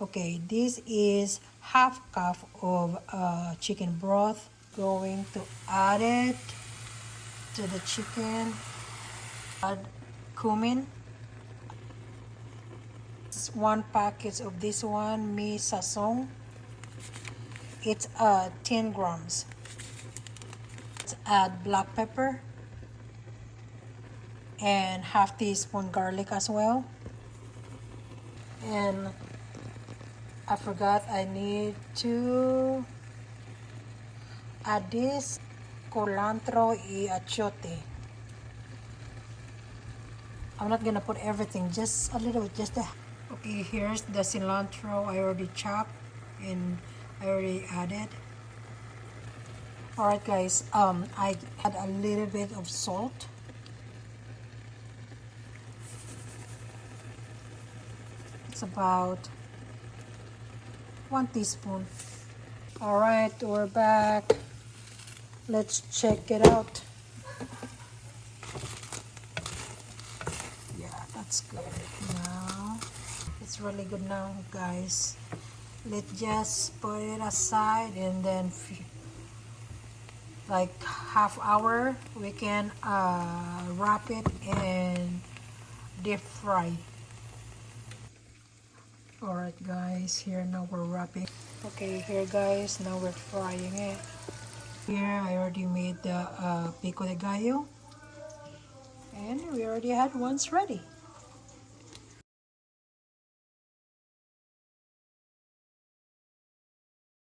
Okay, this is half cup of chicken broth. Going to add it to the chicken. Add cumin. It's 1 packet of this one, mi sazon. It's 10 grams. Let's add black pepper and half teaspoon garlic as well. And I forgot I need to add this culantro y achiote. I'm not gonna put everything, just a little bit, just a. Okay, here's the cilantro I already chopped and I already added. Alright guys, I add a little bit of salt. It's about 1 teaspoon. Alright, we're back. Let's check it out. Yeah, that's good now. It's really good now, guys. Let's just put it aside and then like half hour we can wrap it and deep fry. Alright guys, here now we're wrapping. Okay, here guys, now we're frying it. Here I already made the pico de gallo and we already had ones ready.